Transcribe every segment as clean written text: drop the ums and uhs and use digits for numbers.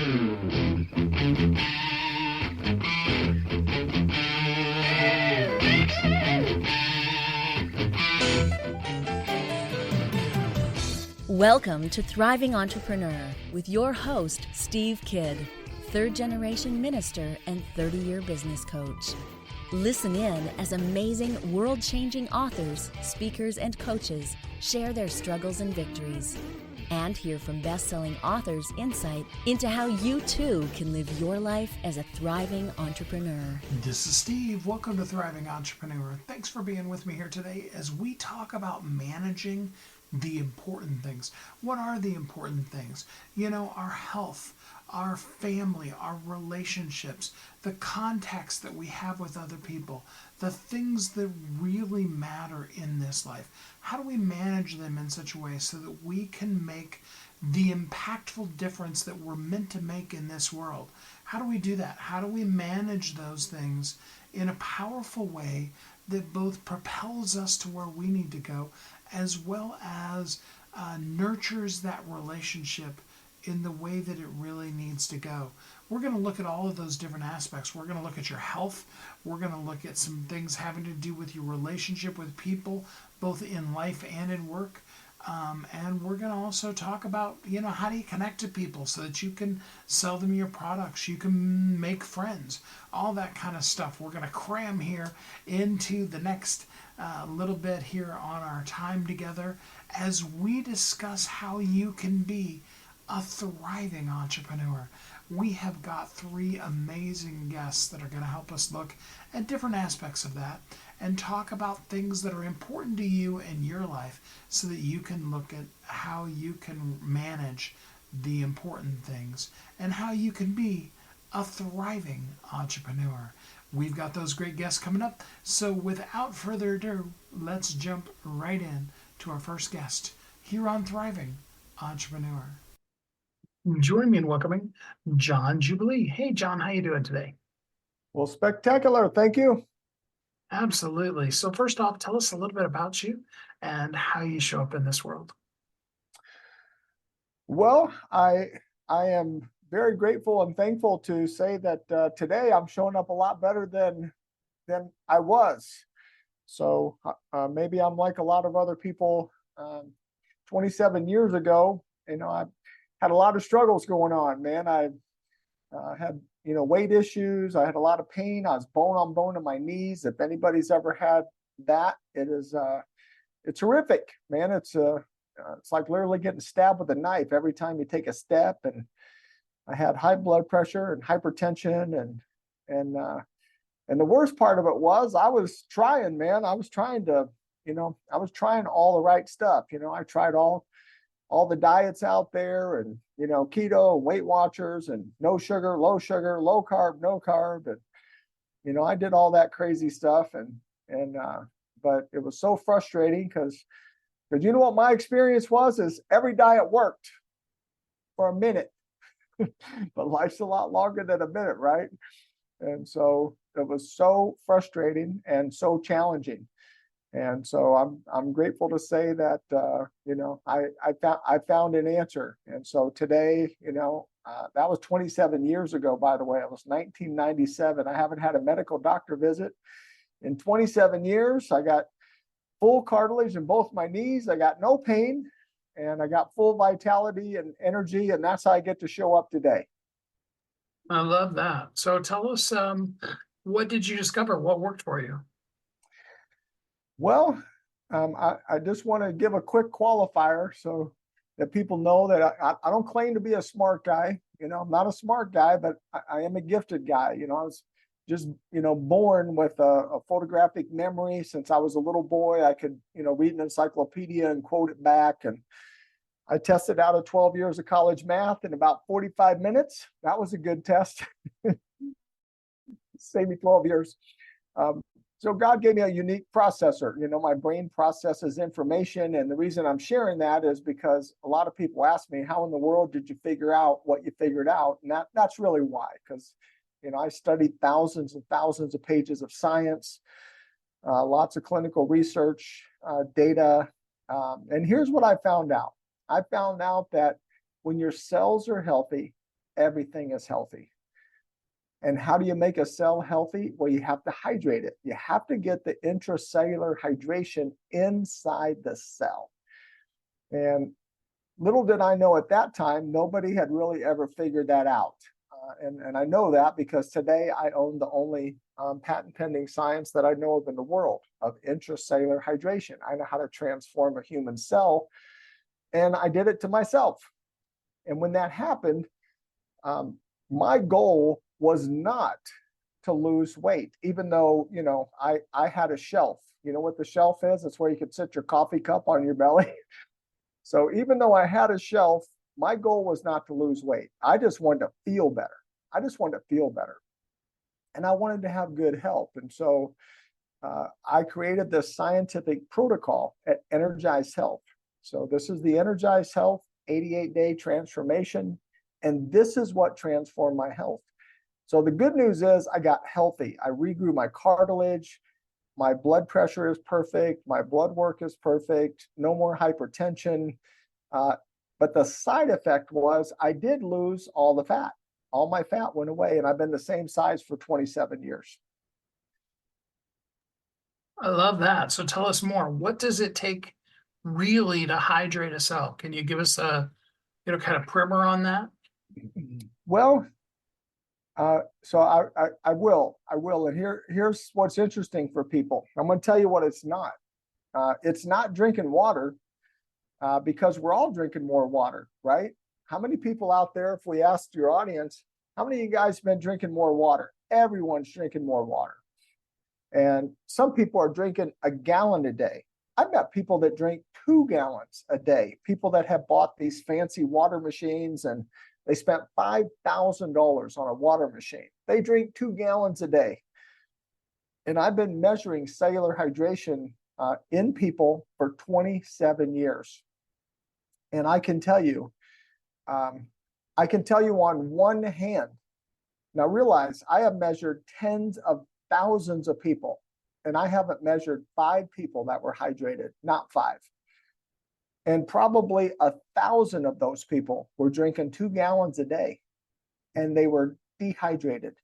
Welcome to Thriving Entrepreneur with your host, Steve Kidd, third-generation minister and 30-year business coach. Listen in as amazing, world-changing authors, speakers, and coaches share their struggles and victories. And hear from best-selling authors' insight into how you too can live your life as a thriving entrepreneur. This is Steve. Welcome to Thriving Entrepreneur. Thanks for being with me here today as we talk about managing the important things. What are the important things? You know, our health, our family, our relationships, the contacts that we have with other people, the things that really matter in this life. How do we manage them in such a way so that we can make the impactful difference that we're meant to make in this world? How do we do that? How do we manage those things in a powerful way that both propels us to where we need to go, as well as nurtures that relationship in the way that it really needs to go? We're going to look at all of those different aspects. We're going to look at your health. We're going to look at some things having to do with your relationship with people, both in life and in work. And we're going to also talk about, how do you connect to people so that you can sell them your products, you can make friends, all that kind of stuff. We're going to cram here into the next little bit here on our time together as we discuss how you can be a thriving entrepreneur. We have got 3 amazing guests that are going to help us look at different aspects of that and talk about things that are important to you in your life so that you can look at how you can manage the important things and how you can be a thriving entrepreneur. We've got those great guests coming up. So without further ado, let's jump right in to our first guest here on Thriving Entrepreneur. Join me in welcoming John Jubilee. Hey, John, how you doing today? Well, spectacular. Thank you. Absolutely. So first off, tell us a little bit about you and how you show up in this world. Well, I am very grateful and thankful to say that today I'm showing up a lot better than I was. So maybe I'm like a lot of other people. 27 years ago, I had a lot of struggles going on, man. I had, weight issues. I had a lot of pain. I was bone on bone in my knees. If anybody's ever had that, it's horrific, man. It's like literally getting stabbed with a knife every time you take a step. And I had high blood pressure and hypertension, and the worst part of it was I was trying, man. I was trying to, I was trying all the right stuff. I tried all the diets out there, and keto, Weight Watchers, and no sugar, low carb, no carb, and I did all that crazy stuff, and but it was so frustrating because what my experience was is every diet worked for a minute, but life's a lot longer than a minute, right? And so it was so frustrating and so challenging. And so I'm grateful to say that I found an answer. And so today, that was 27 years ago, by the way. It was 1997. I haven't had a medical doctor visit in 27 years. I got full cartilage in both my knees. I got no pain, and I got full vitality and energy, and that's how I get to show up today. I love that. So tell us, what did you discover? What worked for you? Well, I just want to give a quick qualifier so that people know that I don't claim to be a smart guy. I'm not a smart guy, but I am a gifted guy. I was just, born with a photographic memory. Since I was a little boy, I could, read an encyclopedia and quote it back. And I tested out of 12 years of college math in about 45 minutes. That was a good test. Saved me 12 years. So God gave me a unique processor. My brain processes information. And the reason I'm sharing that is because a lot of people ask me, how in the world did you figure out what you figured out? And that's really why, because, I studied thousands and thousands of pages of science, lots of clinical research, data. And here's what I found out. I found out that when your cells are healthy, everything is healthy. And how do you make a cell healthy? Well, you have to hydrate it. You have to get the intracellular hydration inside the cell. And little did I know at that time, nobody had really ever figured that out. And I know that because today I own the only patent pending science that I know of in the world of intracellular hydration. I know how to transform a human cell, and I did it to myself. And when that happened, my goal was not to lose weight, even though, I had a shelf. You know what the shelf is? It's where you could sit your coffee cup on your belly. So even though I had a shelf, my goal was not to lose weight. I just wanted to feel better. And I wanted to have good health. And so I created this scientific protocol at Energize Health. So this is the Energize Health 88-day transformation. And this is what transformed my health. So the good news is I got healthy. I regrew my cartilage. My blood pressure is perfect. My blood work is perfect. No more hypertension. But the side effect was I did lose all the fat. All my fat went away, and I've been the same size for 27 years. I love that. So tell us more. What does it take really to hydrate a cell? Can you give us a, kind of primer on that? Well, so I will. And here's what's interesting for people. I'm going to tell you what it's not. It's not drinking water, because we're all drinking more water, right? How many people out there, if we asked your audience, how many of you guys have been drinking more water? Everyone's drinking more water. And some people are drinking a gallon a day. I've got people that drink 2 gallons a day, people that have bought these fancy water machines and they spent $5,000 on a water machine. They drink 2 gallons a day. And I've been measuring cellular hydration in people for 27 years. And I can tell you on one hand. Now realize I have measured tens of thousands of people, and I haven't measured 5 people that were hydrated, not 5. And probably 1,000 of those people were drinking 2 gallons a day, and they were dehydrated.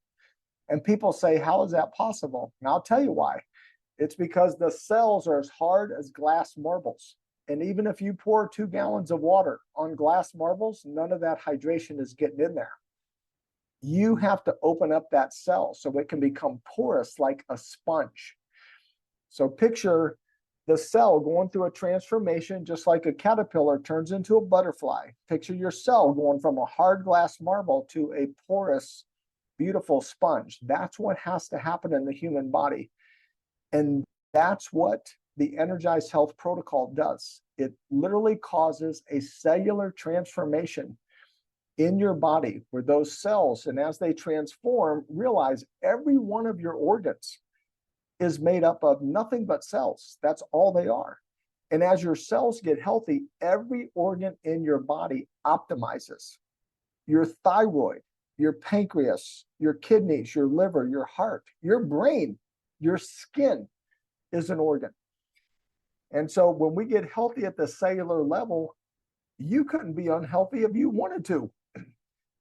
And people say, how is that possible? And I'll tell you why. It's because the cells are as hard as glass marbles. And even if you pour 2 gallons of water on glass marbles, none of that hydration is getting in there. You have to open up that cell so it can become porous like a sponge. So picture the cell going through a transformation, just like a caterpillar turns into a butterfly. Picture your cell going from a hard glass marble to a porous, beautiful sponge. That's what has to happen in the human body. And that's what the Energize Health protocol does. It literally causes a cellular transformation in your body where those cells, and as they transform, realize every one of your organs is made up of nothing but cells. That's all they are. And as your cells get healthy, every organ in your body optimizes. Your thyroid, your pancreas, your kidneys, your liver, your heart, your brain, your skin is an organ. And so when we get healthy at the cellular level, you couldn't be unhealthy if you wanted to,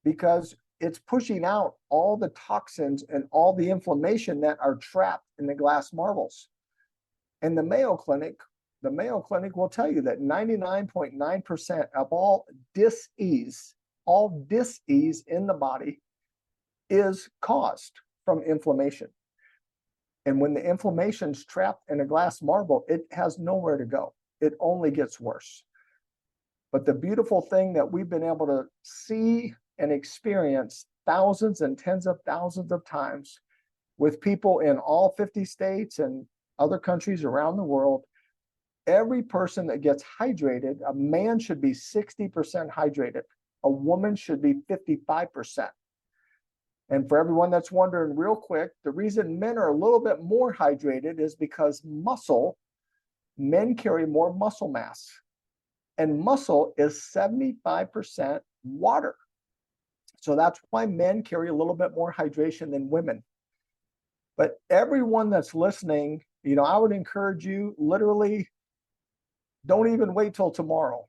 because it's pushing out all the toxins and all the inflammation that are trapped in the glass marbles. And the Mayo Clinic will tell you that 99.9% of all dis-ease in the body is caused from inflammation. And when the inflammation's trapped in a glass marble, it has nowhere to go. It only gets worse. But the beautiful thing that we've been able to see and experience thousands and tens of thousands of times with people in all 50 states and other countries around the world, every person that gets hydrated, a man should be 60% hydrated. A woman should be 55%. And for everyone that's wondering real quick, the reason men are a little bit more hydrated is because men carry more muscle mass. And muscle is 75% water. So that's why men carry a little bit more hydration than women. But everyone that's listening, I would encourage you, literally, don't even wait till tomorrow.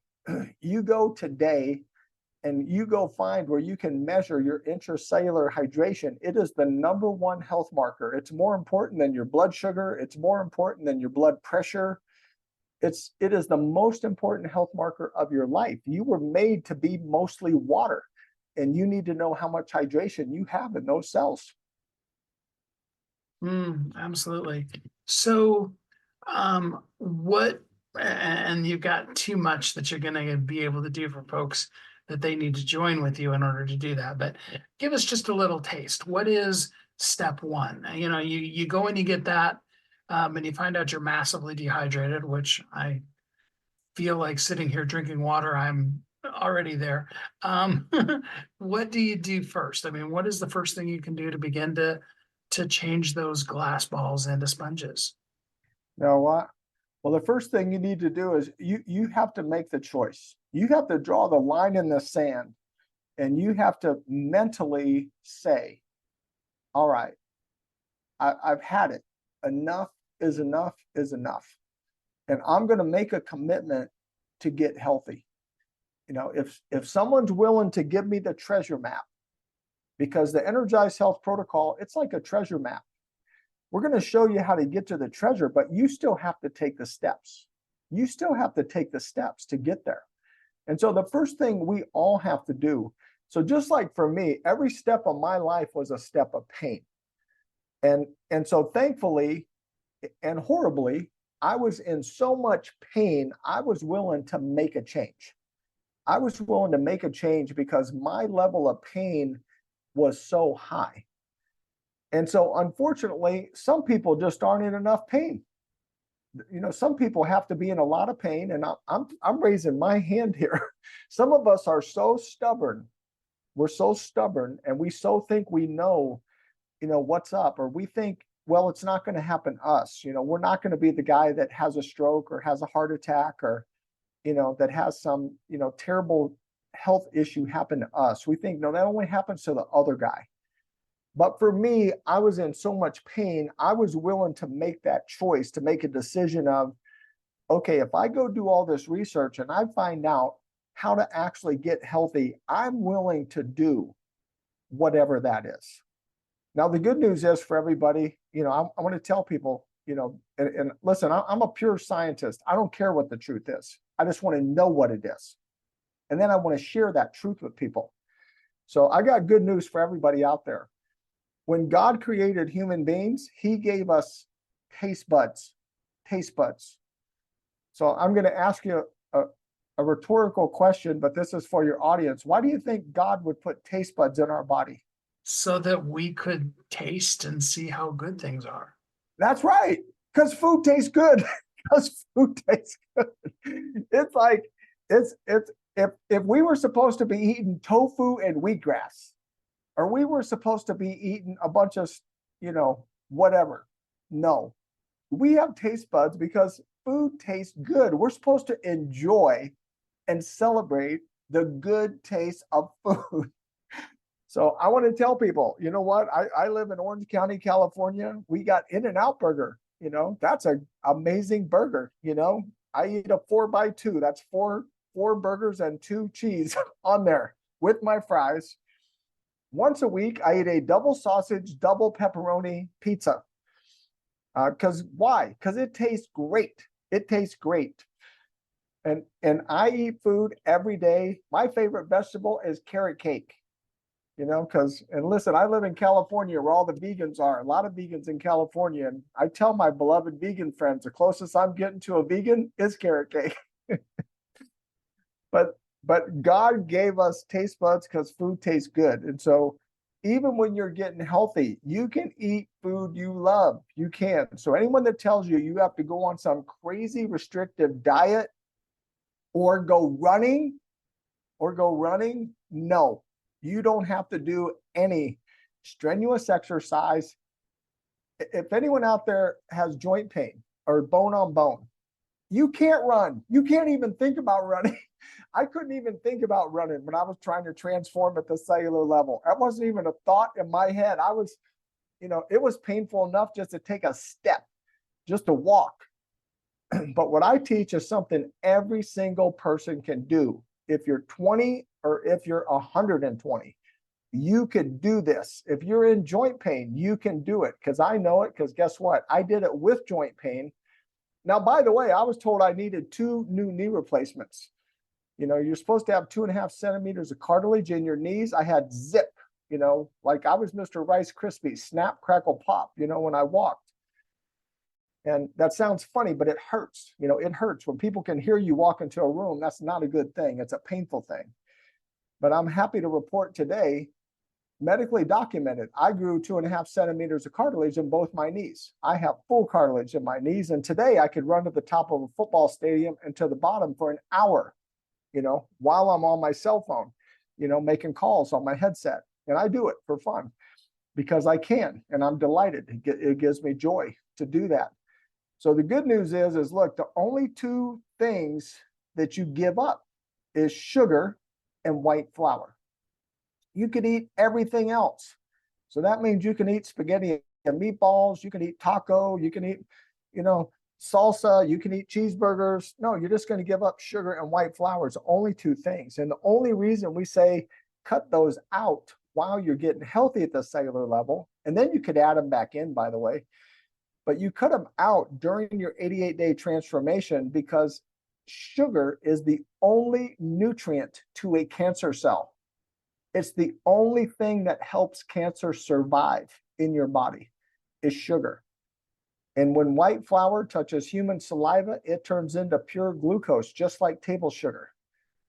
You go today and you go find where you can measure your intracellular hydration, it is the #1 health marker. It's more important than your blood sugar. It's more important than your blood pressure. It is the most important health marker of your life. You were made to be mostly water, and you need to know how much hydration you have in those cells. Absolutely. So, and you've got too much that you're going to be able to do for folks that they need to join with you in order to do that. But give us just a little taste. What is step one? You go and you get that, and you find out you're massively dehydrated, which I feel like sitting here drinking water, I'm already there. What do you do first? I mean, what is the first thing you can do to begin to change those glass balls into sponges? Now, well, the first thing you need to do is you have to make the choice. You have to draw the line in the sand, and you have to mentally say, all right, I've had it. Enough is enough is enough. And I'm going to make a commitment to get healthy. If someone's willing to give me the treasure map, because the Energized Health Protocol, it's like a treasure map. We're going to show you how to get to the treasure, but you still have to take the steps. You still have to take the steps to get there. And so the first thing we all have to do, so just like for me, every step of my life was a step of pain. And so thankfully and horribly, I was in so much pain, I was willing to make a change. I was willing to make a change because my level of pain was so high. And so unfortunately, some people just aren't in enough pain. Some people have to be in a lot of pain, and I'm raising my hand here. Some of us are so stubborn. We're so stubborn, and we so think we know, what's up, or we think, well, it's not going to happen to us. We're not going to be the guy that has a stroke or has a heart attack or, that has some, terrible health issue happen to us. We think, no, that only happens to the other guy. But for me, I was in so much pain, I was willing to make that choice, to make a decision of, okay, if I go do all this research and I find out how to actually get healthy, I'm willing to do whatever that is. Now, the good news is for everybody, I want to tell people, and listen, I'm a pure scientist. I don't care what the truth is. I just want to know what it is. And then I want to share that truth with people. So I got good news for everybody out there. When God created human beings, he gave us taste buds. So I'm going to ask you a rhetorical question, but this is for your audience. Why do you think God would put taste buds in our body? So that we could taste and see how good things are. That's right. Because food tastes good. Because food tastes good. It's like, if we were supposed to be eating tofu and wheatgrass, or we were supposed to be eating a bunch of, whatever. No, we have taste buds because food tastes good. We're supposed to enjoy and celebrate the good taste of food. So I want to tell people, you know what? I live in Orange County, California. We got In-N-Out Burger. That's an amazing burger. I eat a 4x2. That's four burgers and 2 cheese on there with my fries. Once a week, I eat a double sausage, double pepperoni pizza. Why? Because it tastes great. It tastes great. And I eat food every day. My favorite vegetable is carrot cake. And listen, I live in California where all the vegans are, a lot of vegans in California. And I tell my beloved vegan friends, the closest I'm getting to a vegan is carrot cake. But God gave us taste buds because food tastes good. And so even when you're getting healthy, you can eat food you love. You can. So anyone that tells you you have to go on some crazy restrictive diet or go running, no. You don't have to do any strenuous exercise. If anyone out there has joint pain or bone on bone, you can't run. You can't even think about running. I couldn't even think about running when I was trying to transform at the cellular level. That wasn't even a thought in my head. It was painful enough just to take a step, just to walk. But what I teach is something every single person can do. If you're 20 or if you're 120. You could do this. If you're in joint pain, you can do it, because I know it, because guess what? I did it with joint pain. Now, by the way, I was told I needed 2 new knee replacements. You're supposed to have 2.5 centimeters of cartilage in your knees. I had zip, like I was Mr. Rice Krispies, snap, crackle, pop, when I walked. And that sounds funny, but it hurts. It hurts when people can hear you walk into a room. That's not a good thing. It's a painful thing. But I'm happy to report today, medically documented, I grew 2.5 centimeters of cartilage in both my knees. I have full cartilage in my knees. And today I could run to the top of a football stadium and to the bottom for an hour, while I'm on my cell phone, making calls on my headset. And I do it for fun because I can, and I'm delighted. It gives me joy to do that. So the good news is look, the only 2 things that you give up is sugar and white flour. You can eat everything else. So that means you can eat spaghetti and meatballs, you can eat taco, you can eat, salsa, you can eat cheeseburgers. No, you're just going to give up sugar and white flour. It's only 2 things. And the only reason we say cut those out while you're getting healthy at the cellular level, and then you could add them back in, by the way, but you cut them out during your 88-day transformation, because sugar is the only nutrient to a cancer cell. It's the only thing that helps cancer survive in your body is sugar. And when white flour touches human saliva, it turns into pure glucose, just like table sugar.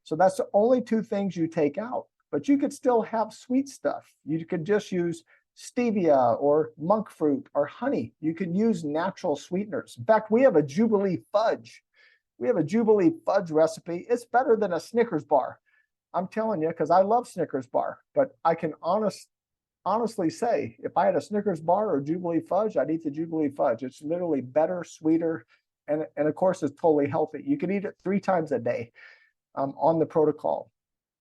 So that's the only 2 things you take out. But you could still have sweet stuff. You could just use stevia or monk fruit or honey. You can use natural sweeteners. In fact, we have a Jubilee fudge. We have a Jubilee fudge recipe. It's better than a Snickers bar. I'm telling you, because I love Snickers bar, but I can honestly say, if I had a Snickers bar or Jubilee fudge, I'd eat the Jubilee fudge. It's literally better, sweeter, and of course, it's totally healthy. You can eat it 3 times a day on the protocol.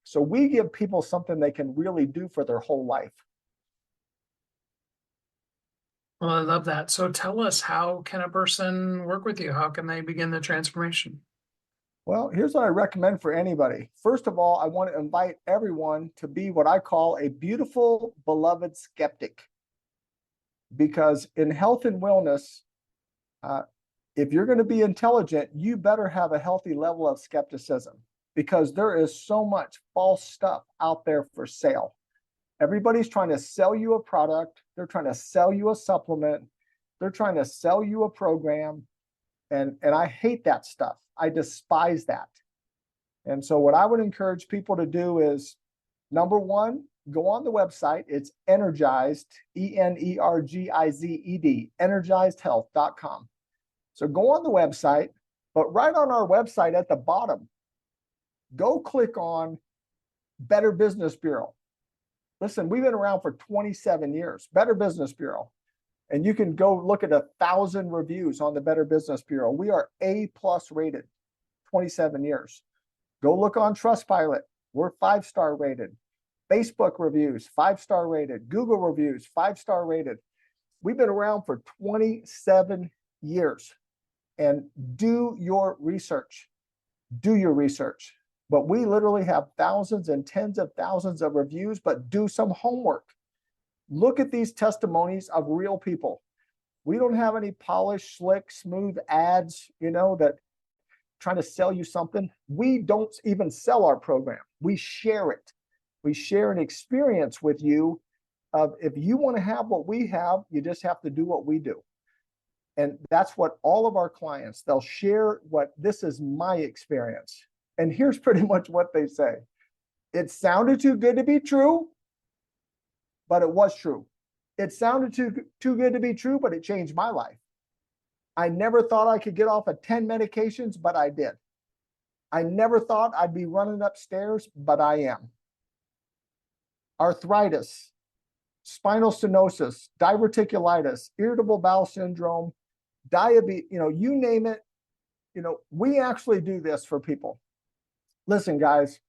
So we give people something they can really do for their whole life. Well, I love that. So tell us, how can a person work with you? How can they begin the transformation? Well, here's what I recommend for anybody. First of all, I want to invite everyone to be what I call a beautiful, beloved skeptic. Because in health and wellness, if you're going to be intelligent, you better have a healthy level of skepticism, because there is so much false stuff out there for sale. Everybody's trying to sell you a product. They're trying to sell you a supplement. They're trying to sell you a program. And I hate that stuff. I despise that. And so what I would encourage people to do is, number 1, go on the website. It's Energized, ENERGIZED, energizedhealth.com. So go on the website, but right on our website at the bottom, go click on Better Business Bureau. Listen, we've been around for 27 years, Better Business Bureau. And you can go look at 1,000 reviews on the Better Business Bureau. We are A+ rated, 27 years. Go look on Trustpilot. We're 5-star rated. Facebook reviews, 5-star rated. Google reviews, 5-star rated. We've been around for 27 years. And do your research. Do your research. But we literally have thousands and tens of thousands of reviews, but do some homework. Look at these testimonies of real people. We don't have any polished, slick, smooth ads, that trying to sell you something. We don't even sell our program. We share it. We share an experience with you of, if you want to have what we have, you just have to do what we do. And that's what all of our clients, they'll share this is my experience. And here's pretty much what they say. It sounded too good to be true, but it was true. It sounded too good to be true, but it changed my life. I never thought I could get off of 10 medications, but I did. I never thought I'd be running upstairs, but I am. Arthritis, spinal stenosis, diverticulitis, irritable bowel syndrome, diabetes, you name it. We actually do this for people. Listen, guys,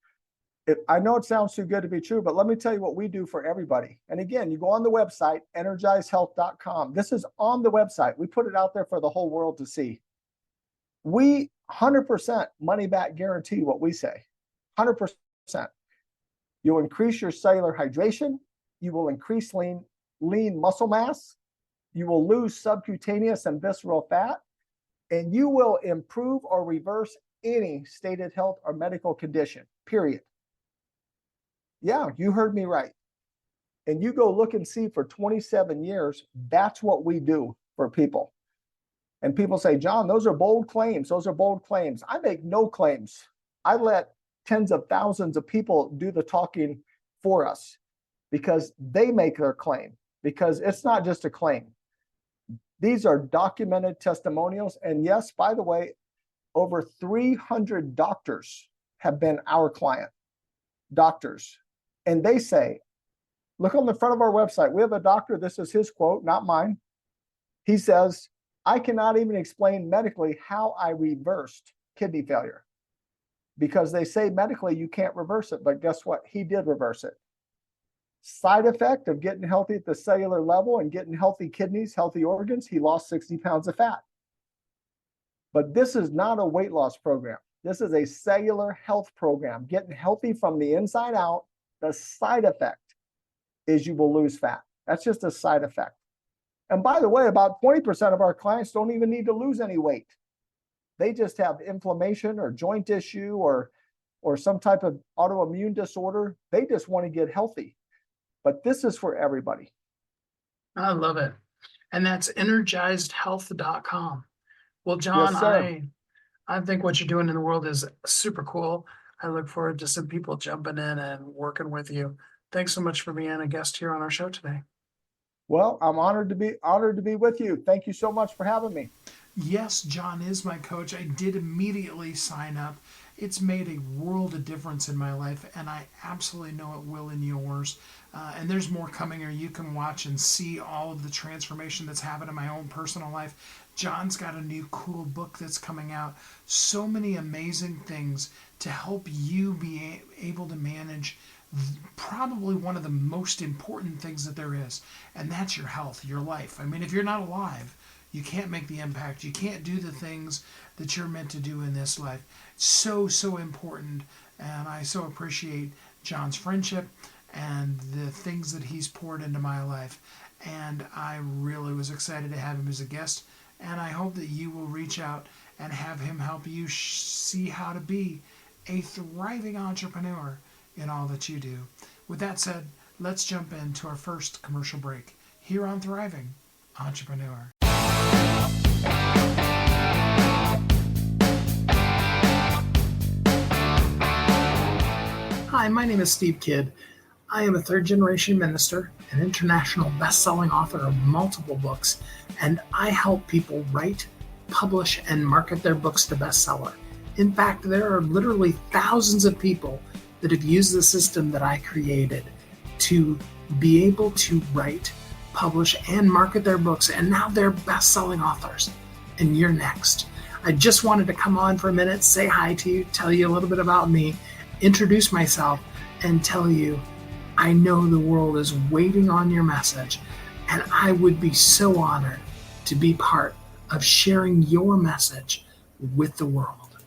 I know it sounds too good to be true, but let me tell you what we do for everybody. And again, you go on the website, energizedhealth.com. This is on the website. We put it out there for the whole world to see. We 100% money back guarantee what we say, 100%. You'll increase your cellular hydration. You will increase lean muscle mass. You will lose subcutaneous and visceral fat, and you will improve or reverse any stated health or medical condition, period. Yeah, you heard me right. And you go look and see for 27 years, that's what we do for people. And people say, John, those are bold claims. Those are bold claims. I make no claims. I let tens of thousands of people do the talking for us because they make their claim, because it's not just a claim. These are documented testimonials. And yes, by the way, over 300 doctors have been our client, doctors. And they say, look on the front of our website. We have a doctor. This is his quote, not mine. He says, I cannot even explain medically how I reversed kidney failure, because they say medically you can't reverse it. But guess what? He did reverse it. Side effect of getting healthy at the cellular level and getting healthy kidneys, healthy organs, he lost 60 pounds of fat. But this is not a weight loss program. This is a cellular health program, getting healthy from the inside out. The side effect is you will lose fat. That's just a side effect. And by the way, about 20% of our clients don't even need to lose any weight. They just have inflammation or joint issue or some type of autoimmune disorder. They just want to get healthy. But this is for everybody. I love it. And that's energizedhealth.com. Well, John, Yes, I think what you're doing in the world is super cool. I look forward to some people jumping in and working with you. Thanks so much for being a guest here on our show today. Well, I'm honored to be with you. Thank you so much for having me. Yes, John is my coach. I did immediately sign up. It's made a world of difference in my life, and I absolutely know it will in yours. And there's more coming, or you can watch and see all of the transformation that's happened in my own personal life. John's got a new cool book that's coming out. So many amazing things to help you be able to manage probably one of the most important things that there is, and that's your health, your life. I mean, if you're not alive, you can't make the impact. You can't do the things that you're meant to do in this life. So important, and I so appreciate John's friendship and the things that he's poured into my life. And I really was excited to have him as a guest, and I hope that you will reach out and have him help you see how to be a thriving entrepreneur in all that you do. With that said, let's jump into our first commercial break here on Thriving Entrepreneur. Hi, my name is Steve Kidd. I am a third-generation minister, an international best-selling author of multiple books, and I help people write, publish, and market their books to bestseller. In fact, there are literally thousands of people that have used the system that I created to be able to write, publish, and market their books, and now they're best-selling authors. And you're next. I just wanted to come on for a minute, say hi to you, tell you a little bit about me, introduce myself, and tell you I know the world is waiting on your message, and I would be so honored to be part of sharing your message with the world.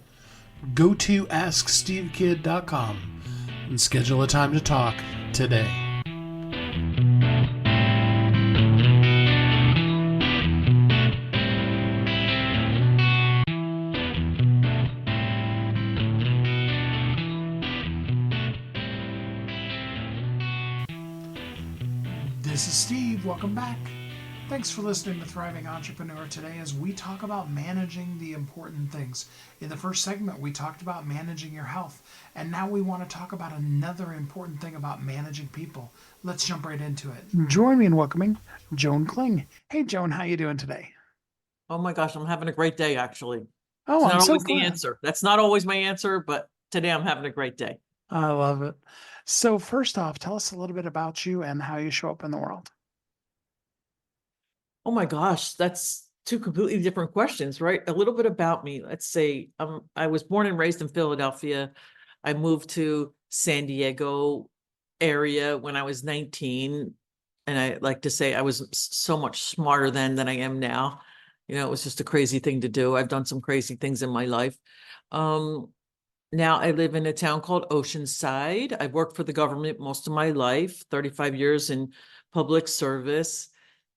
Go to AskSteveKid.com and schedule a time to talk today. This is Steve. Welcome back. Thanks for listening to Thriving Entrepreneur today as we talk about managing the important things. In the first segment, we talked about managing your health, and now we want to talk about another important thing about managing people. Let's jump right into it. Join me in welcoming Joan Kling. Hey, Joan, how you doing today? Oh my gosh, I'm having a great day, actually. Oh, It's I'm not so always the glad. answer. That's not always my answer, but today I'm having a great day. I love it. So first off, tell us a little bit about you and how you show up in the world. Oh my gosh, that's two completely different questions, right? A little bit about me. Let's say I was born and raised in Philadelphia. I moved to San Diego area when I was 19. And I like to say I was so much smarter then than I am now. You know, it was just a crazy thing to do. I've done some crazy things in my life. Now I live in a town called Oceanside. I've worked for the government most of my life, 35 years in public service.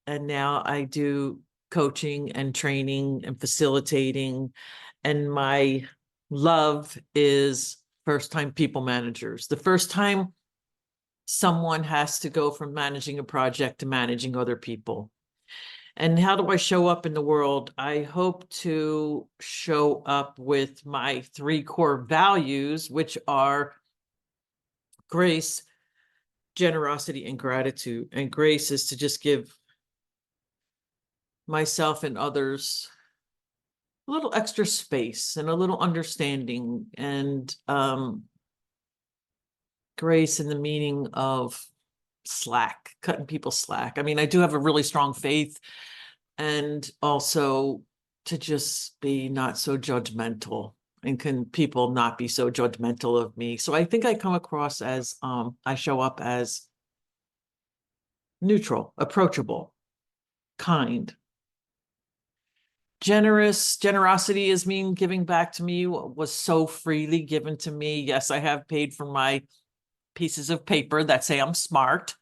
And now I do coaching and training and facilitating. And my love is first-time people managers. The first time someone has to go from managing a project to managing other people. And how do I show up in the world? I hope to show up with my 3 core values, which are grace, generosity, and gratitude. And grace is to just give myself and others a little extra space and a little understanding, and grace in the meaning of slack, cutting people slack. I mean, I do have a really strong faith, and also to just be not so judgmental, and can people not be so judgmental of me. So I think I come across as I show up as neutral, approachable, kind. Generosity is mean giving back to me, was so freely given to me. Yes, I have paid for my pieces of paper that say I'm smart.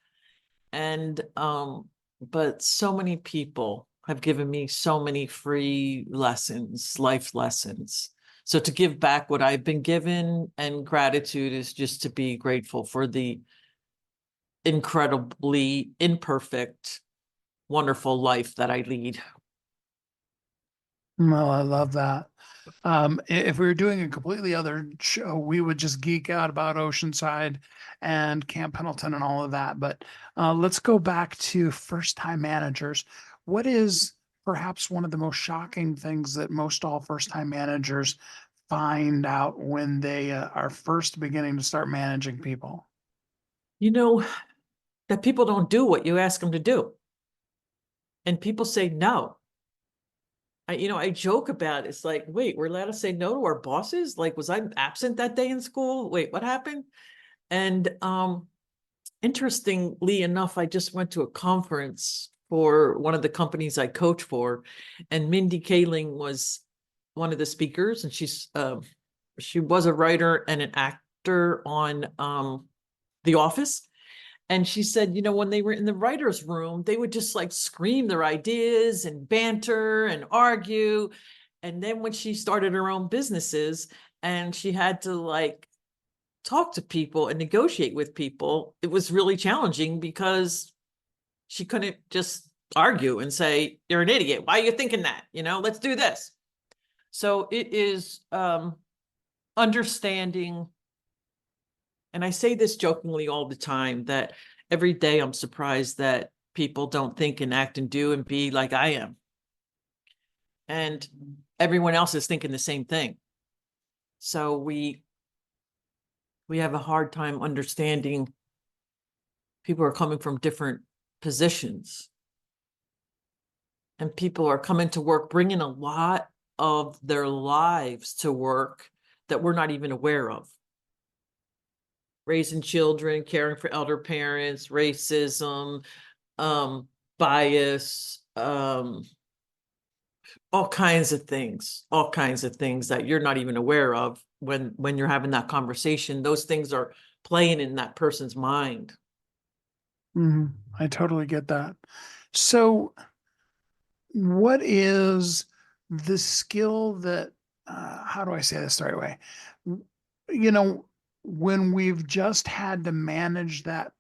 And but so many people have given me so many free lessons, life lessons. So to give back what I've been given, and gratitude is just to be grateful for the incredibly imperfect, wonderful life that I lead. Well, I love that. If we were doing a completely other show, we would just geek out about Oceanside and Camp Pendleton and all of that. But let's go back to first-time managers. What is perhaps one of the most shocking things that most all first-time managers find out when they are first beginning to start managing people? You know, that people don't do what you ask them to do. And people say no. I joke about it. It's like, wait, we're allowed to say no to our bosses? Like, was I absent that day in school? Wait, what happened? And interestingly enough, I just went to a conference for one of the companies I coach for, and Mindy Kaling was one of the speakers, and she was a writer and an actor on The Office. And she said, when they were in the writer's room, they would just like scream their ideas and banter and argue. And then when she started her own businesses and she had to like talk to people and negotiate with people, it was really challenging because she couldn't just argue and say, you're an idiot. Why are you thinking that? Let's do this. So it is understanding. And I say this jokingly all the time, that every day I'm surprised that people don't think and act and do and be like I am. And everyone else is thinking the same thing. So we have a hard time understanding people are coming from different positions. And people are coming to work, bringing a lot of their lives to work that we're not even aware of. Raising children, caring for elder parents, racism, bias, all kinds of things that you're not even aware of when you're having that conversation. Those things are playing in that person's mind. I totally get that. So, what is the skill that, how do I say this the right way? You know, when we've just had to manage that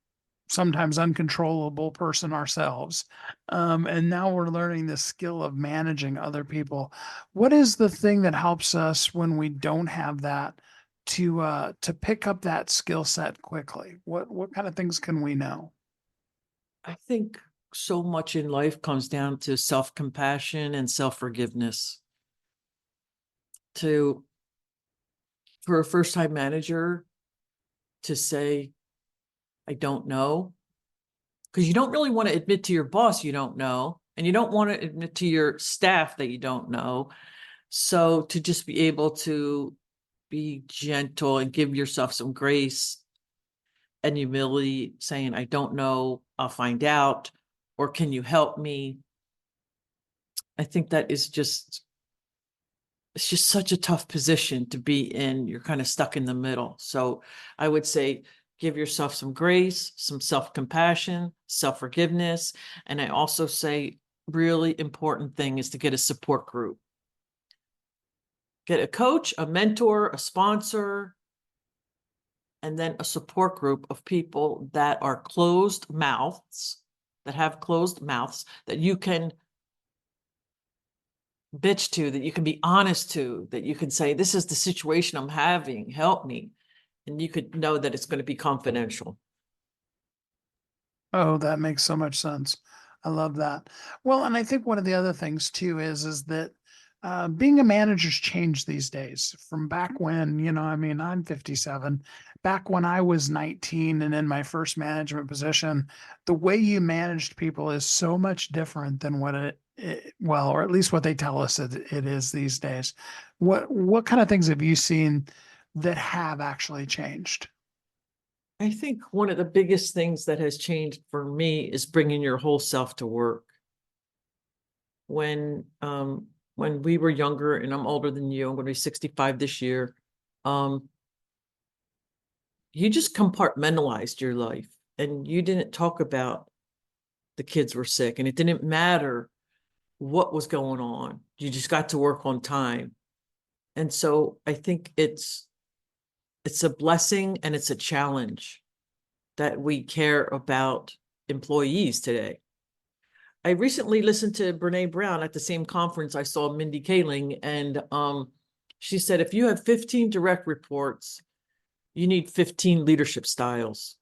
sometimes uncontrollable person ourselves, and now we're learning the skill of managing other people. What is the thing that helps us when we don't have that to pick up that skill set quickly? What kind of things can we know? I think so much in life comes down to self-compassion and self-forgiveness. For a first-time manager to say, I don't know, because you don't really want to admit to your boss you don't know, and you don't want to admit to your staff that you don't know. So to just be able to be gentle and give yourself some grace and humility, saying, I don't know, I'll find out, or can you help me? I think that is just it's just such a tough position to be in. You're kind of stuck in the middle. So I would say give yourself some grace, some self-compassion, self-forgiveness. And I also say really important thing is to get a support group. Get a coach, a mentor, a sponsor, and then a support group of people that are closed mouths, that have closed mouths, that you can bitch to, that you can be honest to, that you can say, this is the situation I'm having, help me. And you could know that it's going to be confidential. Oh, that makes so much sense. I love that. Well, and I think one of the other things too is that being a manager's changed these days from back when, I mean, I'm 57. Back when I was 19 and in my first management position, the way you managed people is so much different than what well, or at least what they tell us it is these days. What kind of things have you seen that have actually changed? I think one of the biggest things that has changed for me is bringing your whole self to work. When we were younger, and I'm older than you, I'm going to be 65 this year. You just compartmentalized your life, and you didn't talk about the kids were sick, and it didn't matter what was going on. You just got to work on time. And so I think it's a blessing and it's a challenge that we care about employees today. I recently listened to Brene Brown at the same conference. I saw Mindy Kaling, and she said, if you have 15 direct reports, you need 15 leadership styles.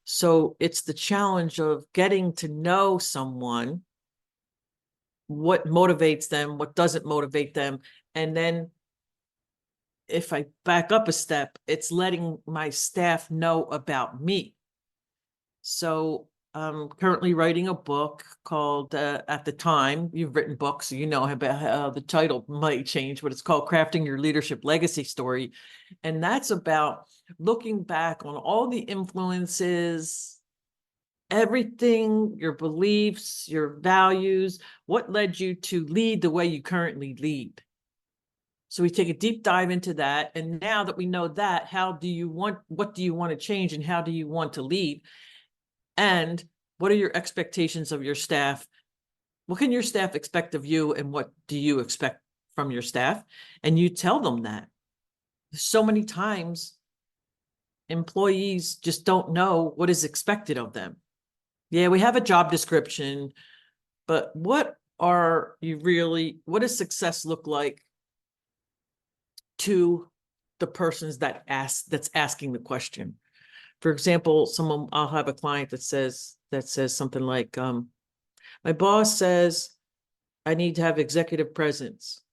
So it's the challenge of getting to know someone, what motivates them, what doesn't motivate them. And then if I back up a step, it's letting my staff know about me. So I'm currently writing a book called, at the time, you've written books, so you know about how the title might change, but it's called Crafting Your Leadership Legacy Story. And that's about looking back on all the influences, everything, your beliefs, your values, what led you to lead the way you currently lead. So we take a deep dive into that. And now that we know that, what do you want to change, and how do you want to lead? And what are your expectations of your staff? What can your staff expect of you, and what do you expect from your staff? And you tell them that. So many times, employees just don't know what is expected of them. Yeah, we have a job description, but what does success look like to the persons that's asking the question? For example, I'll have a client that says something like, my boss says I need to have executive presence.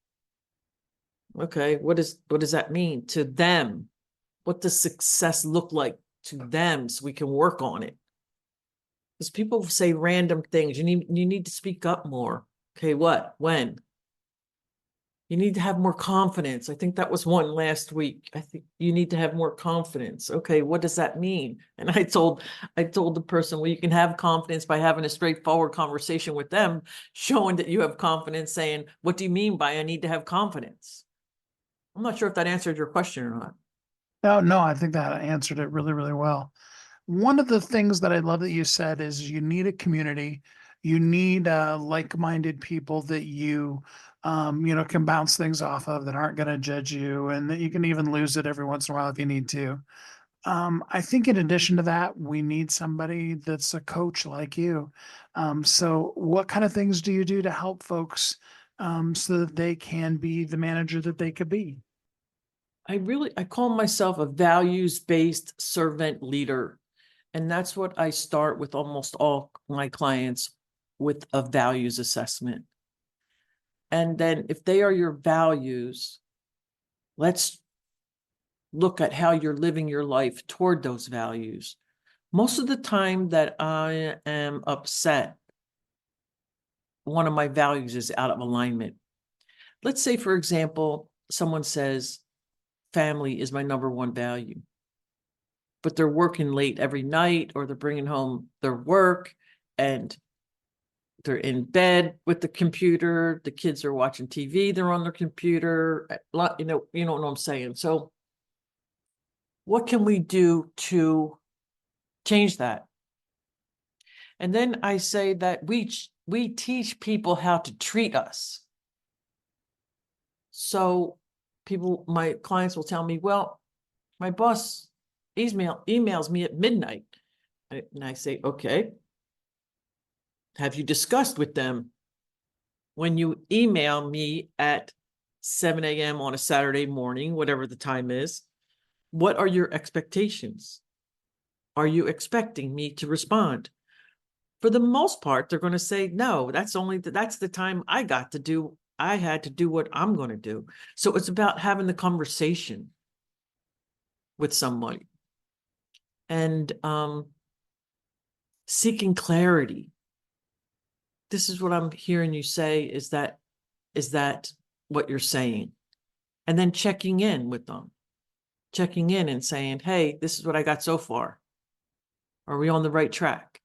Okay, what does that mean to them? What does success look like to them, so we can work on it? Because people say random things. You need to speak up more. Okay, what? When? You need to have more confidence. I think that was one last week. I think you need to have more confidence. Okay, what does that mean? And I told the person, well, you can have confidence by having a straightforward conversation with them, showing that you have confidence, saying, what do you mean by I need to have confidence? I'm not sure if that answered your question or not. No, I think that answered it really, really well. One of the things that I love that you said is you need a community. You need like-minded people that you can bounce things off of, that aren't going to judge you, and that you can even lose it every once in a while if you need to. I think in addition to that, we need somebody that's a coach like you. So what kind of things do you do to help folks so that they can be the manager that they could be? I call myself a values-based servant leader. And that's what I start with almost all my clients, with a values assessment. And then if they are your values, let's look at how you're living your life toward those values. Most of the time that I am upset, one of my values is out of alignment. Let's say, for example, someone says, family is my number one value, but they're working late every night, or they're bringing home their work, and they're in bed with the computer, the kids are watching TV, they're on their computer, you know what I'm saying? So what can we do to change that? And then I say that we teach people how to treat us. So my clients will tell me, well, my boss emails me at midnight. And I say, okay, have you discussed with them when you email me at 7 a.m. on a Saturday morning, whatever the time is, what are your expectations? Are you expecting me to respond? For the most part, they're going to say, no, that's the time I had to do what I'm going to do. So it's about having the conversation with somebody and seeking clarity. This is what I'm hearing you say. Is that what you're saying? And then checking in with them, checking in and saying, hey, this is what I got so far. Are we on the right track?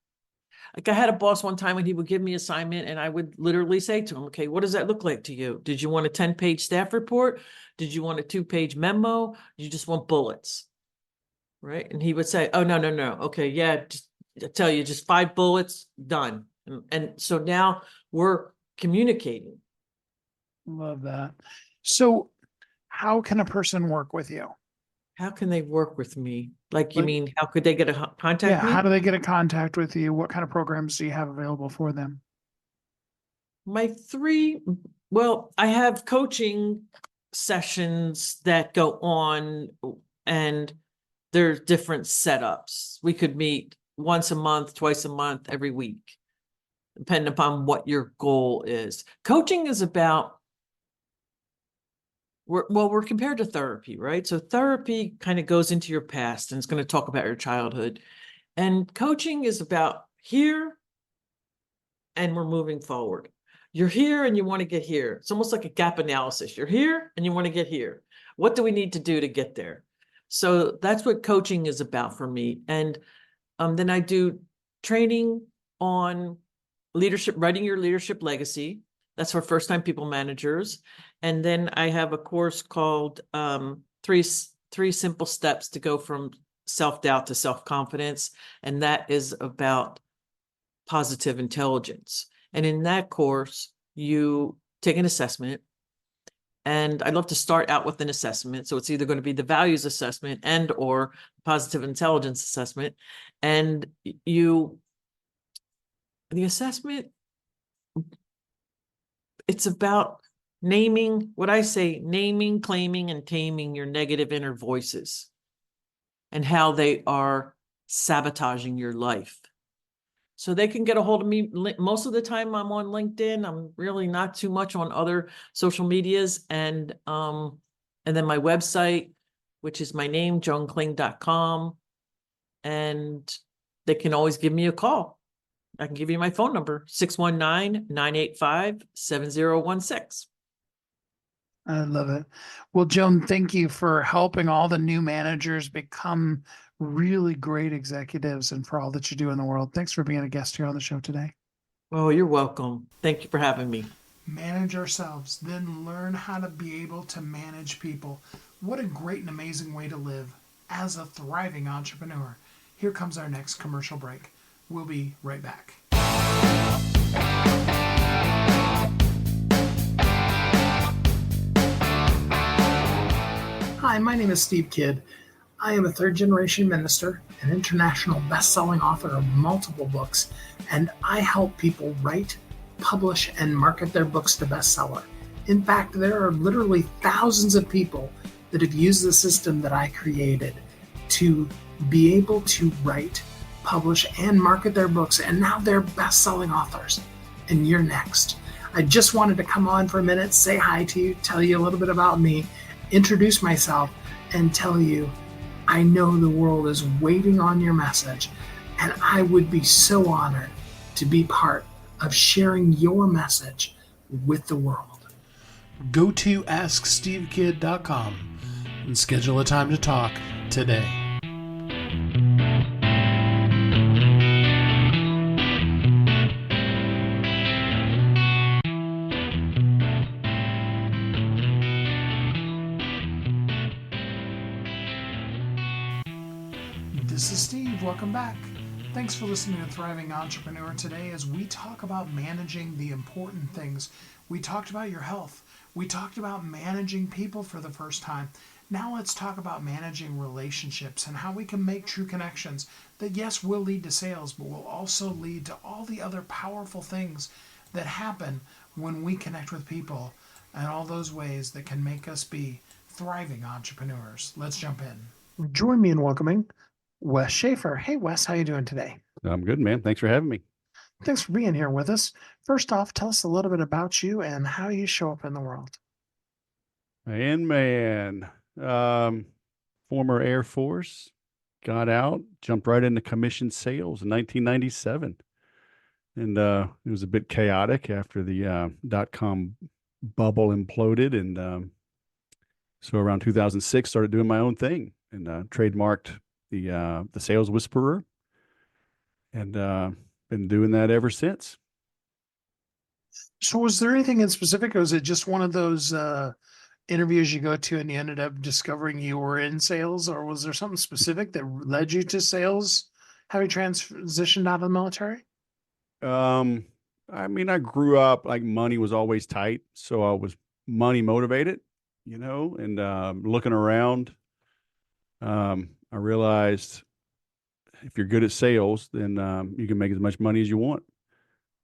Like I had a boss one time when he would give me assignment and I would literally say to him, okay, what does that look like to you? Did you want a 10-page staff report? Did you want a 2-page memo? You just want bullets, right? And he would say, oh, no. Okay, yeah, I tell you, just 5 bullets, done. And so now we're communicating. Love that. So how can a person work with you? How can they work with me? Like, you mean, how could they get a contact me? How do they get in contact with you? What kind of programs do you have available for them? I have coaching sessions that go on and there's different setups. We could meet once a month, twice a month, every week, depending upon what your goal is. Coaching is about, we're compared to therapy, right? So therapy kind of goes into your past and it's going to talk about your childhood. And coaching is about here and we're moving forward. You're here and you want to get here. It's almost like a gap analysis. You're here and you want to get here. What do we need to do to get there? So that's what coaching is about for me. And then I do training on leadership, writing your leadership legacy. That's for first-time people managers. And then I have a course called three simple steps to go from self-doubt to self-confidence. And that is about positive intelligence. And in that course, you take an assessment. And I'd love to start out with an assessment. So it's either going to be the values assessment and or positive intelligence assessment. And the assessment, it's about naming, claiming, and taming your negative inner voices and how they are sabotaging your life. So they can get a hold of me. Most of the time I'm on LinkedIn. I'm really not too much on other social medias. And then my website, which is my name, joankling.com. And they can always give me a call. I can give you my phone number, 619-985-7016. I love it. Well, Joan, thank you for helping all the new managers become really great executives and for all that you do in the world. Thanks for being a guest here on the show today. Oh, you're welcome. Thank you for having me. Manage ourselves, then learn how to be able to manage people. What a great and amazing way to live as a thriving entrepreneur. Here comes our next commercial break. We'll be right back. Hi, my name is Steve Kidd. I am a third-generation minister, an international best-selling author of multiple books, and I help people write, publish, and market their books to bestseller. In fact, there are literally thousands of people that have used the system that I created to be able to write, publish, and market their books, and now they're best-selling authors. And you're next. I just wanted to come on for a minute, say hi to you, tell you a little bit about me, introduce myself, and tell you I know the world is waiting on your message, and I would be so honored to be part of sharing your message with the world. Go to AskSteveKidd.com and schedule a time to talk today. and welcome back. Thanks for listening to Thriving Entrepreneur today as we talk about managing the important things. We talked about your health. We talked about managing people for the first time. Now let's talk about managing relationships and how we can make true connections that, yes, will lead to sales, but will also lead to all the other powerful things that happen when we connect with people and all those ways that can make us be thriving entrepreneurs. Let's jump in. Join me in welcoming Wes Schaefer. Hey, Wes, how you doing today? I'm good, man. Thanks for having me. Thanks for being here with us. First off, tell us a little bit about you and how you show up in the world. Man, former Air Force, got out, jumped right into commission sales in 1997. And it was a bit chaotic after the dot-com bubble imploded. And so around 2006, started doing my own thing and trademarked the Sales Whisperer, and been doing that ever since. So was there anything in specific, or was it just one of those interviews you go to and you ended up discovering you were in sales, or was there something specific that led you to sales, having transitioned out of the military? I mean, I grew up like money was always tight, so I was money motivated, and looking around, I realized if you're good at sales, then you can make as much money as you want.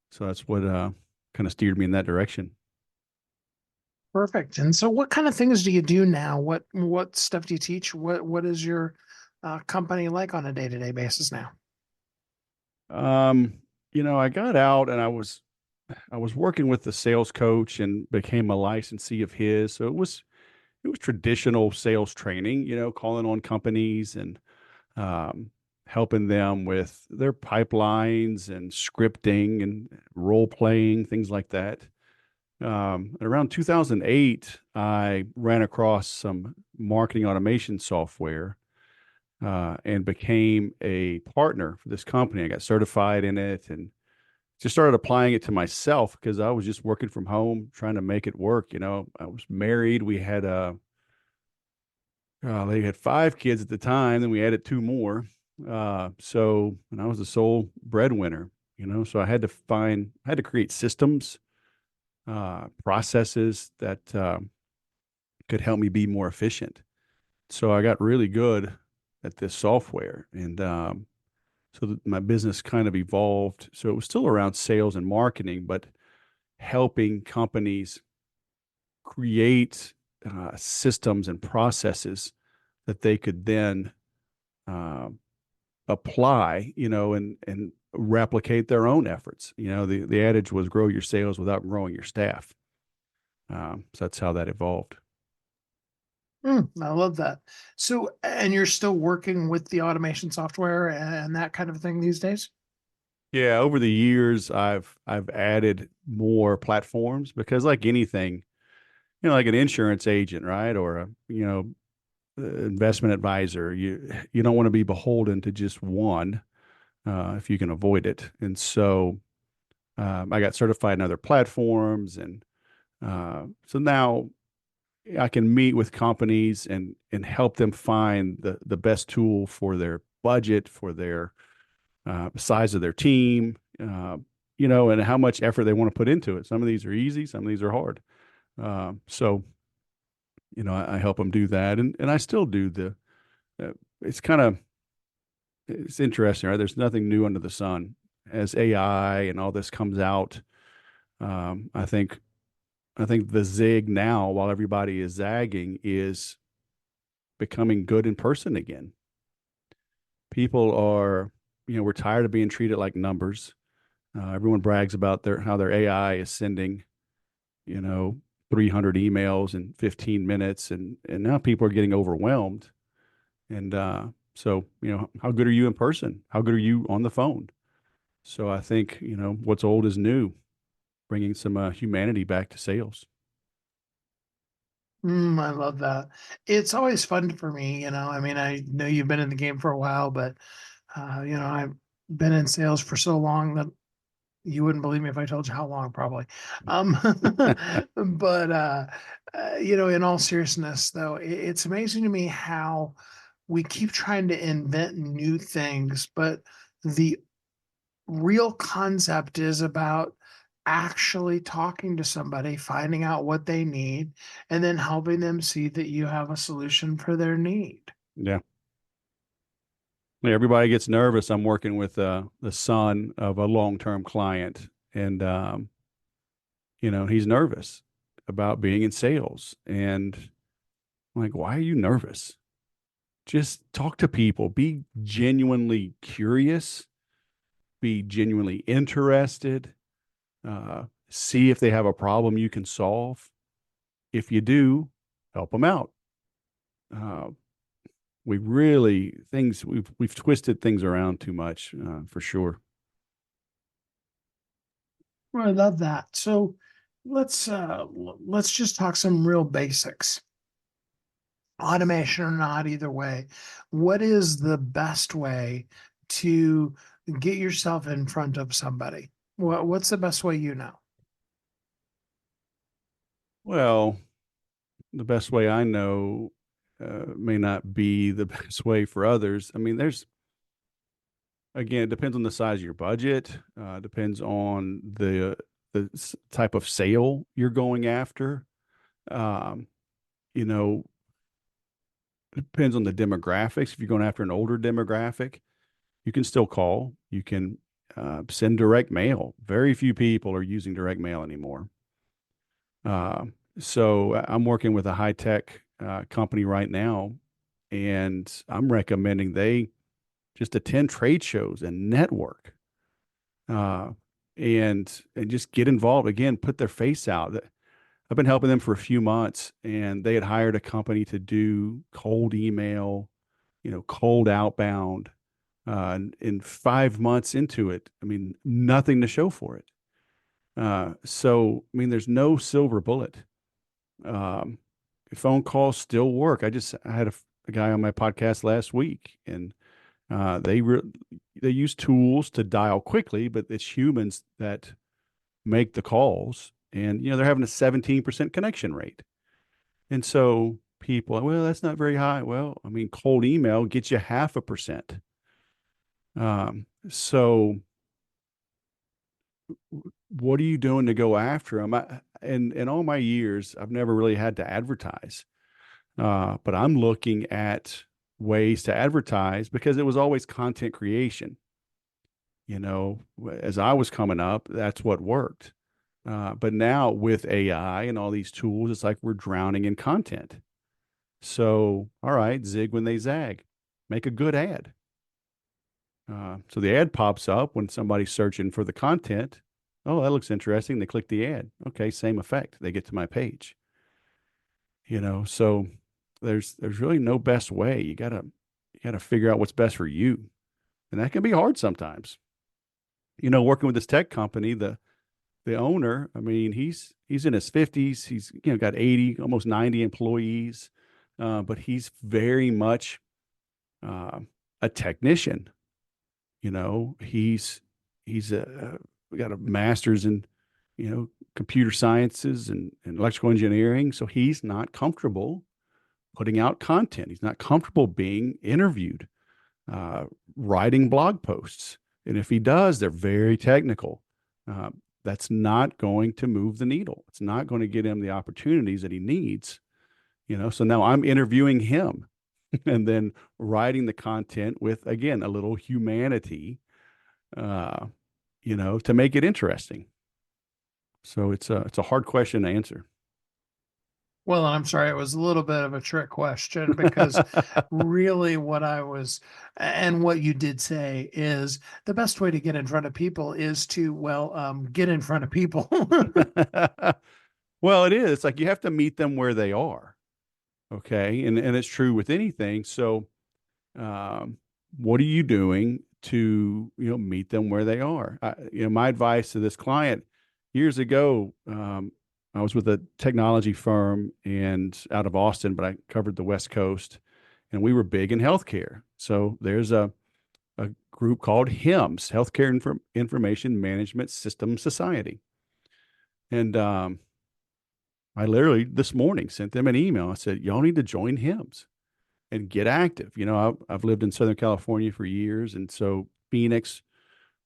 So that's what kind of steered me in that direction. Perfect. And so what kind of things do you do now? What stuff do you teach? What is your company like on a day-to-day basis now? I got out and I was working with the sales coach and became a licensee of his. So it was traditional sales training, calling on companies and helping them with their pipelines and scripting and role playing, things like that. Around 2008, I ran across some marketing automation software and became a partner for this company. I got certified in it and just started applying it to myself because I was just working from home, trying to make it work. I was married. We had they had 5 kids at the time, then we added 2 more. And I was the sole breadwinner, so I had to create systems, processes that could help me be more efficient. So I got really good at this software, and my business kind of evolved. So it was still around sales and marketing, but helping companies create systems and processes that they could then apply, and replicate their own efforts. The adage was grow your sales without growing your staff. So that's how that evolved. I love that. So, and you're still working with the automation software and that kind of thing these days? Yeah, over the years, I've added more platforms because, like anything, like an insurance agent, right, or a investment advisor, you don't want to be beholden to just one if you can avoid it. And so I got certified in other platforms, and so now I can meet with companies and help them find the best tool for their budget, for their size of their team, and how much effort they want to put into it. Some of these are easy, some of these are hard. So I help them do that, and I still do it's interesting, right? There's nothing new under the sun. As AI and all this comes out, I think the zig now, while everybody is zagging, is becoming good in person again. People are, we're tired of being treated like numbers. Everyone brags about how their AI is sending, 300 emails in 15 minutes, and now people are getting overwhelmed. And so, how good are you in person? How good are you on the phone? So I think, what's old is new, bringing some humanity back to sales. I love that. It's always fun for me, I mean, I know you've been in the game for a while, but, I've been in sales for so long that you wouldn't believe me if I told you how long, probably. But, in all seriousness, though, it's amazing to me how we keep trying to invent new things, but the real concept is about actually talking to somebody, finding out what they need, and then helping them see that you have a solution for their need. Yeah. Yeah, everybody gets nervous. I'm working with the son of a long-term client, and he's nervous about being in sales. And I'm like, why are you nervous? Just talk to people. Be genuinely curious. Be genuinely interested. See if they have a problem you can solve. If you do, help them out. Uh, we've twisted things around too much, for sure. Well, I love that. So let's just talk some real basics. Automation or not, either way. What is the best way to get yourself in front of somebody? What's the best way you know? Well, the best way I know may not be the best way for others. I mean, again, it depends on the size of your budget, depends on the type of sale you're going after. Um, you know, it depends on the demographics. If you're going after an older demographic, you can still call. You can send direct mail. Very few people are using direct mail anymore. So I'm working with a high tech company right now, and I'm recommending they just attend trade shows and network, uh, and just get involved. Again, put their face out. I've been helping them for a few months, and they had hired a company to do cold email, cold outbound. And in 5 months into it, I mean, nothing to show for it. So, I mean, there's no silver bullet. Um, Phone calls still work. I had a guy on my podcast last week, and they use tools to dial quickly, but it's humans that make the calls, and they're having a 17% connection rate. And so people, well, that's not very high. Well, I mean, cold email gets you 0.5%. So what are you doing to go after them? In all my years, I've never really had to advertise, but I'm looking at ways to advertise because it was always content creation. As I was coming up, that's what worked. But now with AI and all these tools, it's like we're drowning in content. So, all right, zig when they zag, make a good ad. So the ad pops up when somebody's searching for the content. Oh, that looks interesting. They click the ad. Okay, same effect. They get to my page. So there's really no best way. You gotta figure out what's best for you, and that can be hard sometimes. Working with this tech company, the owner, I mean, he's in his 50s. He's got 80, almost 90 employees, but he's very much a technician. He's got a master's in computer sciences and electrical engineering, so he's not comfortable putting out content. He's not comfortable being interviewed, writing blog posts, and if he does, they're very technical. That's not going to move the needle. It's not going to get him the opportunities that he needs. So now I'm interviewing him and then writing the content with, again, a little humanity, to make it interesting. So it's a hard question to answer. Well, I'm sorry, it was a little bit of a trick question because really and what you did say is the best way to get in front of people is to, get in front of people. Well, it is. It's like you have to meet them where they are. Okay. And it's true with anything. So, what are you doing to, meet them where they are? My advice to this client years ago, I was with a technology firm and out of Austin, but I covered the West Coast, and we were big in healthcare. So there's a group called HIMSS, Healthcare Information Management System Society. And I literally this morning sent them an email. I said, y'all need to join HIMSS. and get active. I've lived in Southern California for years. And so Phoenix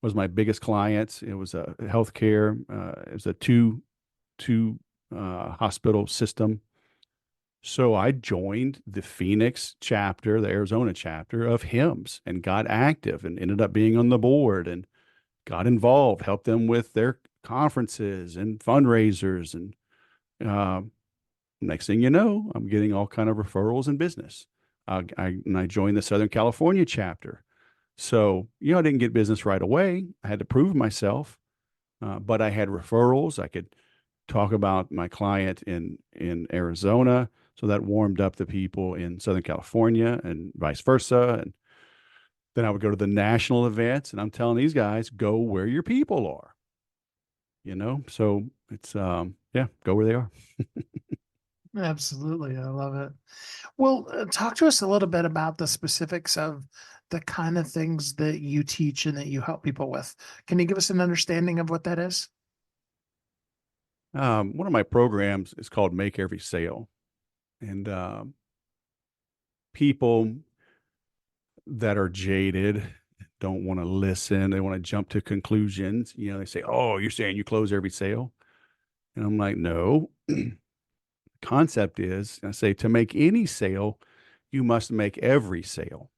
was my biggest client. It was a healthcare, it was a two hospital system. So I joined the Phoenix chapter, the Arizona chapter of HIMSS, and got active and ended up being on the board and got involved, helped them with their conferences and fundraisers. And uh, next thing you know, I'm getting all kind of referrals and business. And I joined the Southern California chapter. So, I didn't get business right away. I had to prove myself, but I had referrals. I could talk about my client in Arizona. So that warmed up the people in Southern California and vice versa. And then I would go to the national events, and I'm telling these guys, go where your people are. So it's yeah, go where they are. Absolutely. I love it. Well, talk to us a little bit about the specifics of the kind of things that you teach and that you help people with. Can you give us an understanding of what that is? One of my programs is called Make Every Sale, and people that are jaded don't want to listen. They want to jump to conclusions. They say, "Oh, you're saying you close every sale," and I'm like, "No." Concept is, I say, to make any sale, you must make every sale.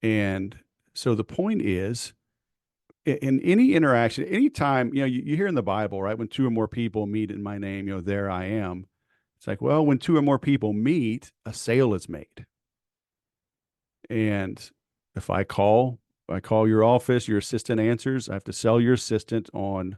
And so the point is, in any interaction, anytime, you hear in the Bible, right? When two or more people meet in my name, there I am. It's like, well, when two or more people meet, a sale is made. And if I call your office, your assistant answers, I have to sell your assistant on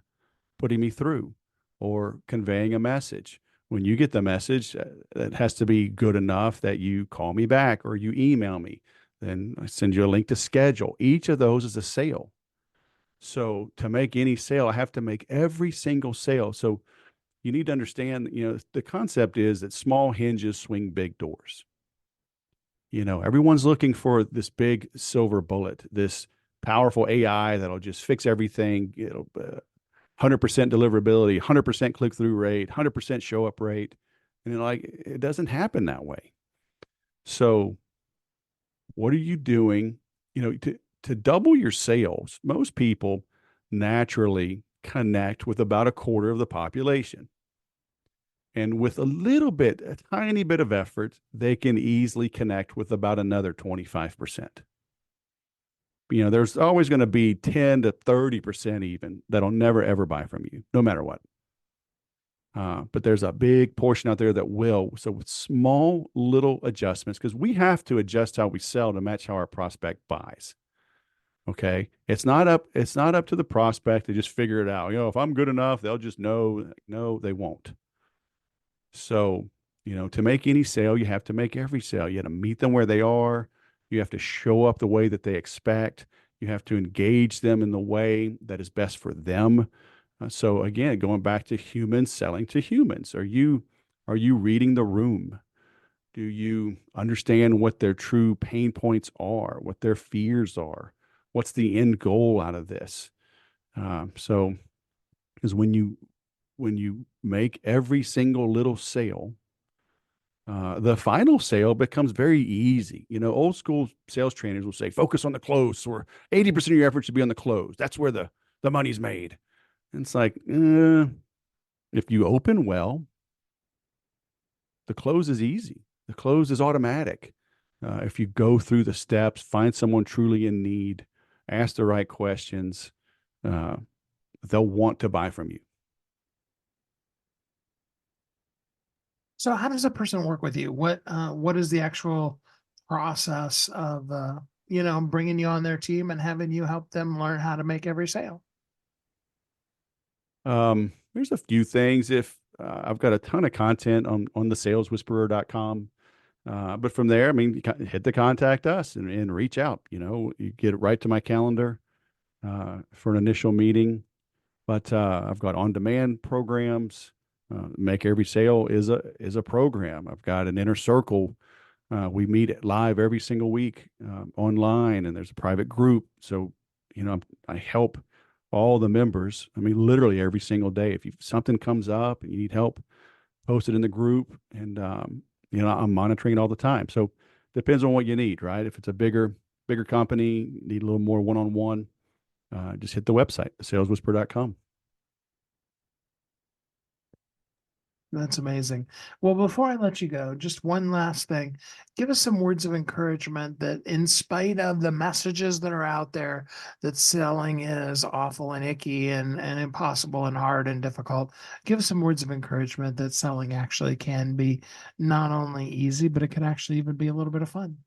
putting me through or conveying a message. When you get the message, it has to be good enough that you call me back or you email me. Then I send you a link to schedule. Each of those is a sale. So to make any sale, I have to make every single sale. So you need to understand, the concept is that small hinges swing big doors. Everyone's looking for this big silver bullet, this powerful AI that'll just fix everything. 100% deliverability, 100% click through rate, 100% show up rate. And it doesn't happen that way. So what are you doing, to double your sales? Most people naturally connect with about a quarter of the population. And with a tiny bit of effort, they can easily connect with about another 25%. There's always going to be 10 to 30% even that'll never, ever buy from you, no matter what. But there's a big portion out there that will. So with small little adjustments, because we have to adjust how we sell to match how our prospect buys. Okay. It's not up to the prospect to just figure it out. If I'm good enough, they'll just know. No, they won't. So, to make any sale, you have to make every sale. You have to meet them where they are. You have to show up the way that they expect. You have to engage them in the way that is best for them. So again, going back to humans selling to humans, are you reading the room? Do you understand what their true pain points are, what their fears are? What's the end goal out of this? So, because when you make every single little sale, the final sale becomes very easy. Old school sales trainers will say, focus on the close, or 80% of your effort should be on the close. That's where the money's made. And it's like, if you open well, the close is easy. The close is automatic. If you go through the steps, find someone truly in need, ask the right questions, they'll want to buy from you. So how does a person work with you? What is the actual process of, bringing you on their team and having you help them learn how to make every sale? There's a few things. If I've got a ton of content on the saleswhisperer.com. But from there, you hit the contact us and reach out. You get it right to my calendar for an initial meeting. But I've got on-demand programs. Make Every Sale is a program. I've got an inner circle. We meet live every single week online, and there's a private group. So, I help all the members. Literally every single day. If something comes up and you need help, post it in the group, and I'm monitoring it all the time. So depends on what you need, right? If it's a bigger company, need a little more one-on-one, just hit the website, saleswhisper.com. That's amazing. Well, before I let you go, just one last thing. Give us some words of encouragement that in spite of the messages that are out there that selling is awful and icky and impossible and hard and difficult, give us some words of encouragement that selling actually can be not only easy, but it can actually even be a little bit of fun.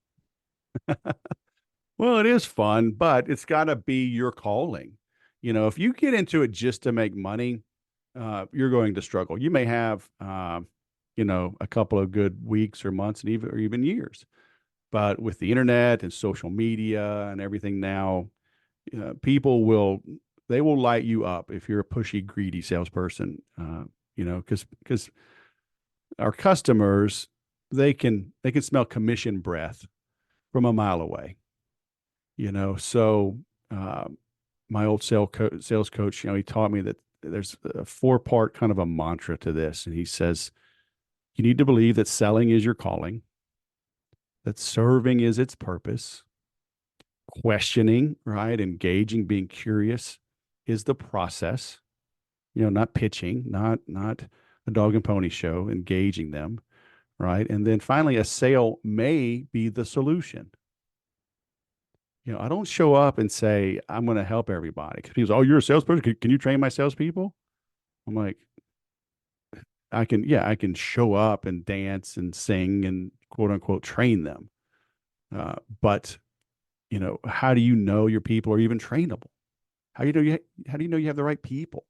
Well, it is fun, but it's got to be your calling. If you get into it just to make money, you're going to struggle. You may have, a couple of good weeks or months and even years. But with the internet and social media and everything now, they will light you up if you're a pushy, greedy salesperson. Because our customers, they can smell commission breath from a mile away. So my old sales coach, he taught me that there's a 4-part kind of a mantra to this. And he says, you need to believe that selling is your calling, that serving is its purpose, questioning, right? Engaging, being curious is the process, not pitching, not a dog and pony show, engaging them, right? And then finally, a sale may be the solution. I don't show up and say, I'm going to help everybody. Because people say, oh, you're a salesperson. Can you train my salespeople? I'm like, I can show up and dance and sing and quote unquote train them. But how do you know your people are even trainable? How do you know you have the right people?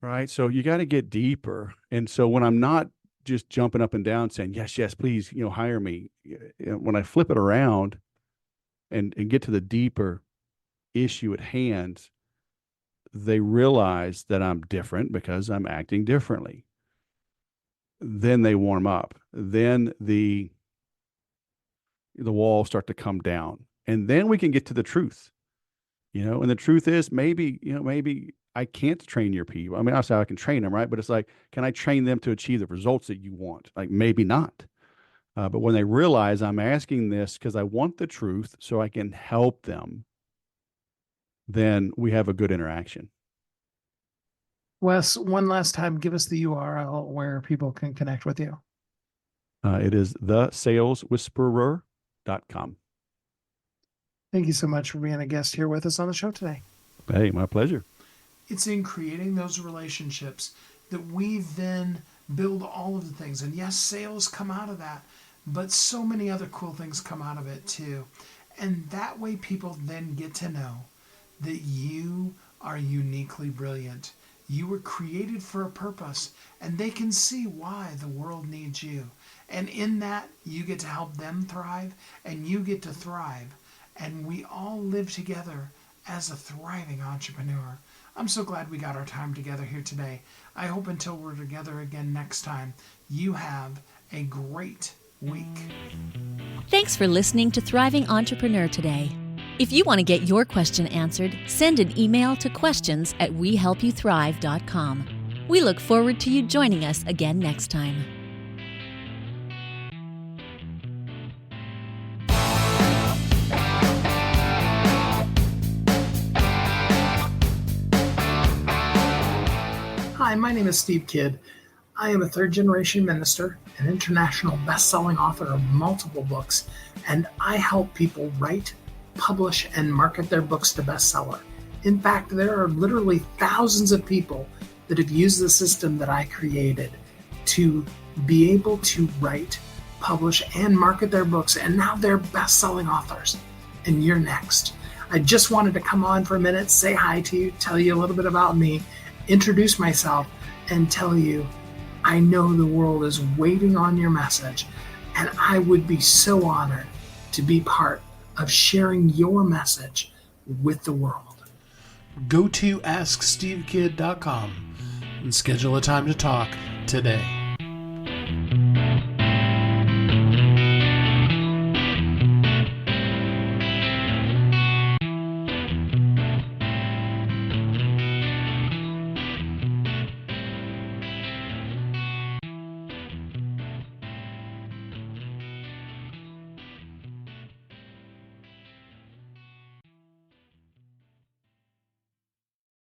Right. So you got to get deeper. And so when I'm not just jumping up and down saying, yes, please, hire me. When I flip it around and get to the deeper issue at hand, they realize that I'm different because I'm acting differently. Then they warm up. Then the walls start to come down. And then we can get to the truth. And the truth is maybe I can't train your people. I mean, obviously I can train them, right? But it's like, can I train them to achieve the results that you want? Like, maybe not. But when they realize I'm asking this because I want the truth so I can help them, then we have a good interaction. Wes, one last time, give us the URL where people can connect with you. It is thesaleswhisperer.com. Thank you so much for being a guest here with us on the show today. Hey, my pleasure. It's in creating those relationships that we then build all of the things. And yes, sales come out of that, but so many other cool things come out of it too. And that way people then get to know that you are uniquely brilliant. You were created for a purpose, and they can see why the world needs you. And in that, you get to help them thrive, and you get to thrive. And we all live together as a thriving entrepreneur. I'm so glad we got our time together here today. I hope until we're together again next time, you have a great week. Thanks for listening to Thriving Entrepreneur today. If you want to get your question answered, send an email to questions@wehelpyouthrive.com. We look forward to you joining us again next time. Hi, my name is Steve Kidd. I am a third-generation minister, an international best-selling author of multiple books, and I help people write, publish, and market their books to bestseller. In fact, there are literally thousands of people that have used the system that I created to be able to write, publish, and market their books, and now they're best-selling authors. And you're next. I just wanted to come on for a minute, say hi to you, tell you a little bit about me, introduce myself, and tell you I know the world is waiting on your message, and I would be so honored to be part of sharing your message with the world. Go to AskSteveKid.com and schedule a time to talk today.